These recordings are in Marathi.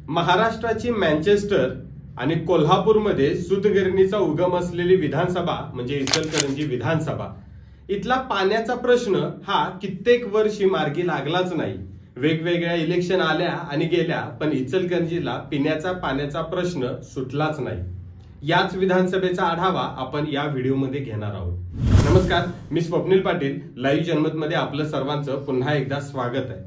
महाराष्ट्राची मँचेस्टर आणि कोल्हापूरमध्ये सूतगिरणीचा उगम असलेली विधानसभा म्हणजे इचलकरंजी विधानसभा, इथला पाण्याचा प्रश्न हा कित्येक वर्षी मार्गी लागलाच नाही। वेगवेगळ्या इलेक्शन आल्या आणि गेल्या, पण इचलकरंजीला पिण्याचा पाण्याचा प्रश्न सुटलाच नाही। याच विधानसभेचा आढावा आपण या व्हिडिओमध्ये घेणार आहोत। नमस्कार, मी स्वप्नील पाटील, लाईव्ह जनमतमध्ये आपलं सर्वांचं पुन्हा एकदा स्वागत आहे।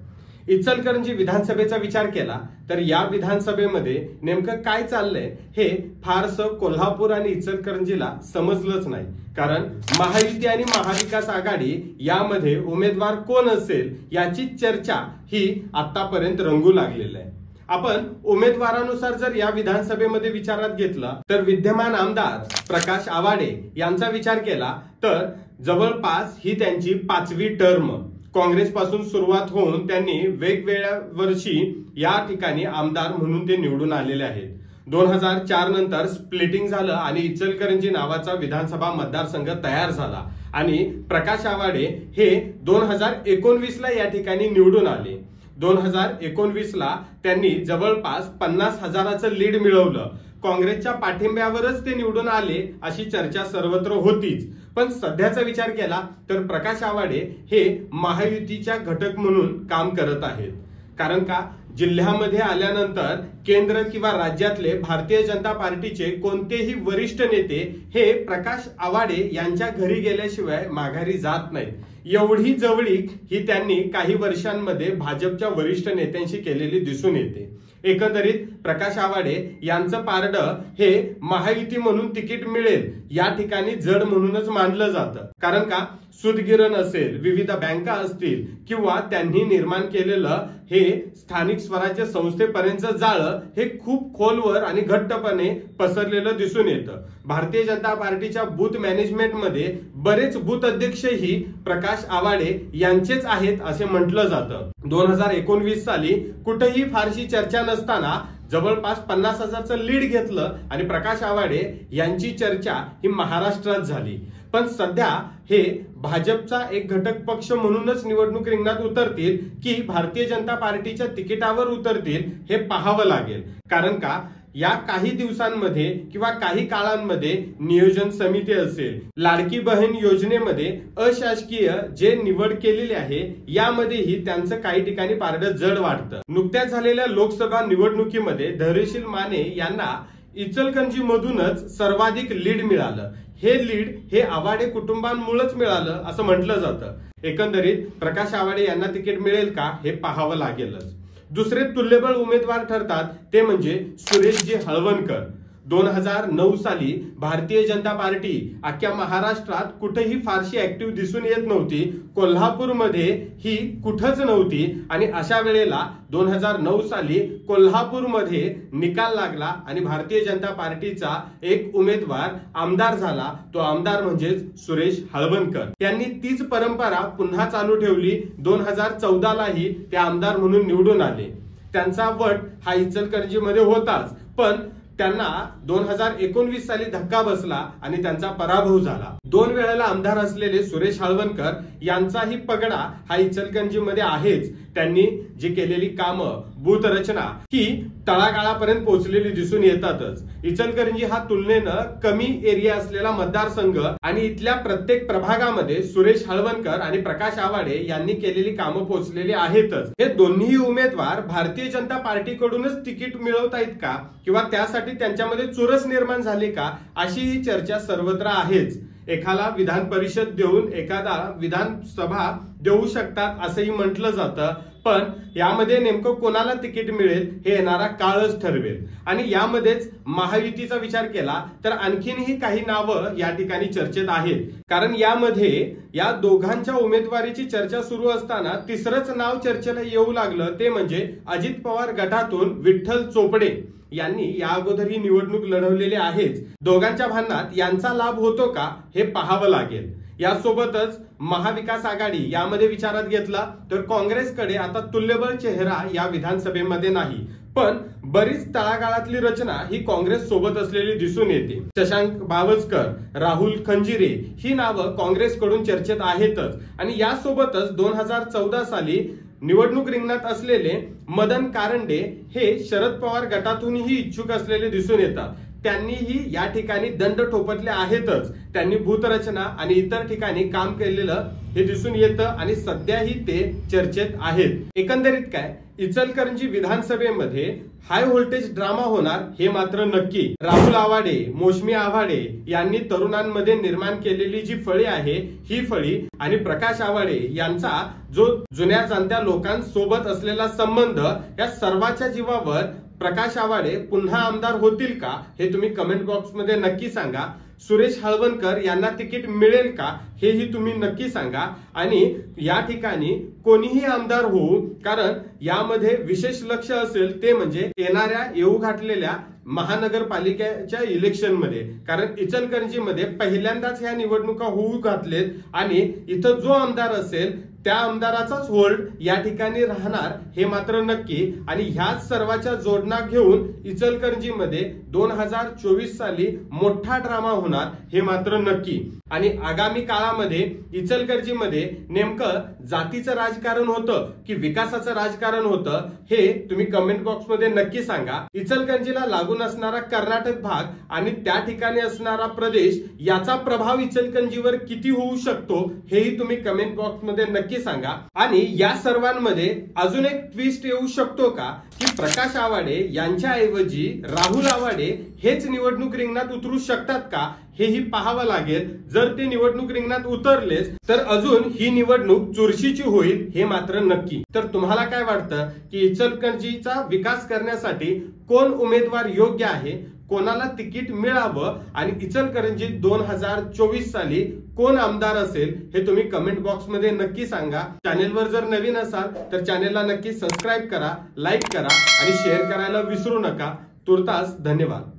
इचलकरंजी विधानसभेचा विचार केला तर या विधानसभेमध्ये नेमकं काय चाललंय हे फारसं कोल्हापूर आणि इचलकरंजीला समजलंच नाही। कारण महायुती आणि महाविकास आघाडी यामध्ये उमेदवार कोण असेल याची चर्चा ही आतापर्यंत रंगू लागलेली आहे। आपण उमेदवारानुसार जर या विधानसभेमध्ये विचारात घेतला तर विद्यमान आमदार प्रकाश आवाडे यांचा विचार केला तर जवळपास ही त्यांची 5वी टर्म। काँग्रेस पासून सुरुवात होऊन त्यांनी वेगवेगळ्या वर्षी या ठिकाणी आमदार म्हणून ते निवडून आलेले आहेत। 2004 नंतर स्प्लिटिंग झालं आणि इचलकरंजी नावाचा विधानसभा मतदारसंघ तयार झाला आणि प्रकाश आवाडे हे 2019 ला या ठिकाणी निवडून आले। 2019 ला त्यांनी जवळपास 50,000चं लीड मिळवलं। काँग्रेसच्या पाठिंब्यावरच ते निवडून आले अशी चर्चा सर्वत्र होतीच, पण सध्याचा विचार केला तर प्रकाश आवाडे हे महायुतीच्या घटक म्हणून काम करत आहेत। कारण का, जिल्ह्यामध्ये आल्यानंतर केंद्र किंवा राज्यातले भारतीय जनता पार्टीचे कोणतेही वरिष्ठ नेते हे प्रकाश आवाडे यांच्या घरी गेल्याशिवाय माघारी जात नाहीत। एवढी जवळीक ही त्यांनी काही वर्षांमध्ये भाजपच्या वरिष्ठ नेत्यांशी केलेली दिसून येते। एकंदरीत प्रकाश आवाडे यांचं पारडं हे महायुती म्हणून तिकीट मिळेल या ठिकाणी जड म्हणूनच मानलं जातं। कारण का, सूतगिरण असेल, विविध बँका असतील किंवा त्यांनी निर्माण केलेलं हे स्थानिक स्वराज्य संस्थेपर्यंतचं जाळं हे खूप खोलवर आणि घट्टपणे पसरलेलं दिसून येतं। भारतीय जनता पार्टीच्या बूथ मॅनेजमेंटमध्ये बरेच बूथ अध्यक्षही प्रकाश आवाडे यांचेच आहेत असे म्हटलं जातं। 2019 साली कुठेही फारशी चर्चा नसताना जवळपास 50,000चं लीड घेतलं आणि प्रकाश आवाडे यांची चर्चा ही महाराष्ट्रात झाली। पण सध्या हे भाजपचा एक घटक पक्ष म्हणूनच निवडणूक रिंगणात उतरतील की भारतीय जनता पार्टीच्या तिकिटावर उतरतील हे पाहावं लागेल। कारण का, या काही दिवसांमध्ये किंवा काही काळांमध्ये नियोजन समिती असेल, लाडकी बहीण योजनेमध्ये अशासकीय जे निवड केलेली आहे यामध्येही त्यांचं काही ठिकाणी पारडं जड वाटतं। नुकत्याच झालेल्या लोकसभा निवडणुकीमध्ये धैर्यशील माने यांना इचलकरंजी मधूनच सर्वाधिक लीड मिळालं। हे लीड हे आवाडे कुटुंबांमुळेच मिळालं असं म्हटलं जातं। एकंदरीत प्रकाश आवाडे यांना तिकीट मिळेल का हे पाहावं लागेलच। दुसरे तुल्यबळ उमेदवार ठरतात ते म्हणजे सुरेशजी हळवणकर। 2009 साली भारतीय जनता पार्टी अख्ख्या महाराष्ट्रात कुठेही फारशी ऍक्टिव्ह दिसून येत नव्हती, कोल्हापूरमध्ये ही कुठंच नव्हती आणि अशा वेळेला 2009 साली कोल्हापूरमध्ये निकाल लागला आणि भारतीय जनता पार्टीचा एक उमेदवार आमदार झाला। तो आमदार म्हणजेच सुरेश हळवणकर। त्यांनी तीच परंपरा पुन्हा चालू ठेवली। 2014 लाही ते आमदार म्हणून निवडून आले। त्यांचा वट हा इचलकरंजीमध्ये होताच, पण त्यांना 2019 साली धक्का बसला आणि त्यांचा पराभव झाला। 2 वेळेला आमदार असलेले सुरेश हळवणकर यांचाही पगडा हा इचलकरंजीमध्ये आहेच। त्यांनी जी केलेली कामं, बूथ रचना ही तळागाळापर्यंत पोहोचलेली दिसून येतातच। इचलकरंजी हा तुलनेनं कमी एरिया असलेला मतदारसंघ आणि इथल्या प्रत्येक प्रभागामध्ये सुरेश हळवणकर आणि प्रकाश आवाडे यांनी केलेली कामं पोहोचलेली आहेतच। हे दोन्ही उमेदवार भारतीय जनता पार्टीकडूनच तिकीट मिळवतायत का किंवा त्यासाठी त्यांच्यामध्ये चुरस निर्माण झाली का अशी चर्चा सर्वत्र आहेच। एखादा विधान परिषद देऊन एखादा विधानसभा देऊ शकतात असंही म्हटलं जातं, पण यामध्ये नेमकं कोणाला तिकीट मिळेल हे येणारा काळच ठरवेल। आणि यामध्येच महायुतीचा विचार केला तर आणखीनही काही नावं या ठिकाणी चर्चेत आहेत। कारण यामध्ये या दोघांच्या उमेदवारीची चर्चा सुरू असताना तिसरंच नाव चर्चेला येऊ लागलं ते म्हणजे अजित पवार गटातून विठ्ठल चोपडे यांनी या अगोदर ही निवडणूक लढवलेली आहेच। दोघांच्या भांडणात यांचा लाभ होतो का हे पाहावं लागेल। यासोबतच महाविकास आघाडी यामध्ये विचारात घेतला तर काँग्रेसकडे आता तुल्यबळ चेहरा या विधानसभेमध्ये नाही, पण बरीच तळागाळातली रचना ही काँग्रेस सोबत असलेली दिसून येते। शशांक बावस्कर, राहुल खंजिरे ही नावं काँग्रेसकडून चर्चेत आहेतच आणि यासोबतच 2014 साली निवडणूक रिंगणात असलेले मदन कारंडे हे शरद पवार गटातूनही इच्छुक असलेले दिसून येतात. त्यांनीही या ठिकाणी दंड ठोपटले आहेतच. त्यांनी भूतरचना आणि इतर ठिकाणी काम केलेलं हे दिसून येतं आणि सध्याही ते चर्चेत आहेत. एकंदरीत काय, इचलकरंजी विधानसभेमध्ये हाय व्होल्टेज ड्रामा होणार हे मात्र नक्की. राहुल आवाडे, मौसमी आव्हाडे यांनी तरुणांमध्ये निर्माण केलेली जी फळी आहे ही फळी आणि प्रकाश आवाडे यांचा जो जुन्या जाणत्या लोकांसोबत असलेला संबंध, या सर्वाच्या जीवावर प्रकाश आवाडे पुन्हा आमदार होतील का हे तुम्ही कमेंट बॉक्स मध्ये नक्की सांगा. सुरेश हळवणकर यांना तिकीट मिळेल का हेही तुम्ही नक्की सांगा. आणि या ठिकाणी कोणीही आमदार होऊ, कारण यामध्ये विशेष लक्ष असेल ते म्हणजे येणाऱ्या येऊ घातलेल्या महानगरपालिकेच्या इलेक्शन मध्ये. कारण इचलकरंजीमध्ये पहिल्यांदाच ह्या निवडणुका होऊ घातलेत आणि इथं जो आमदार असेल त्या आमदाराचाच होल्ड या ठिकाणी राहणार हे मात्र नक्की. आणि ह्याच सर्वाच्या जोडणा घेऊन इचलकरंजीमध्ये 2024 साली मोठा ड्रामा होणार हे मात्र नक्की. आणि आगामी काळामध्ये इचलकरंजीमध्ये नेमकं जातीचं राजकारण होतं की विकासाचं राजकारण होतं हे तुम्ही कमेंट बॉक्स मध्ये नक्की सांगा. इचलकरंजीला लागून असणारा कर्नाटक भाग आणि त्या ठिकाणी असणारा प्रदेश याचा प्रभाव इचलकरंजीवर किती होऊ शकतो हेही तुम्ही कमेंट बॉक्स मध्ये नक्की सांगा. आणि या सर्वांमध्ये अजून एक ट्विस्ट येऊ शकतो का की प्रकाश आवाडे यांच्या ऐवजी राहुल आवाडे हेच निवडणूक रिंगणात उतरू शकतात का हेही पाहावं लागेल. जर ते निवडणूक रिंगणात उतरलेच तर अजून ही निवडणूक चुरशीची होईल हे मात्र नक्की. तर तुम्हाला काय वाटतं की इचलकरंजीचा विकास करण्यासाठी कोण उमेदवार योग्य आहे, कोणाला तिकीट मिळावं आणि इचलकरंजी 2024 साली कोण आमदार असेल हे तुम्ही कमेंट बॉक्स मध्ये नक्की सांगा. चॅनेलवर जर नवीन असाल तर चॅनेलला नक्की सबस्क्राईब करा, लाईक करा आणि शेअर करायला विसरू नका. तुर्तास धन्यवाद.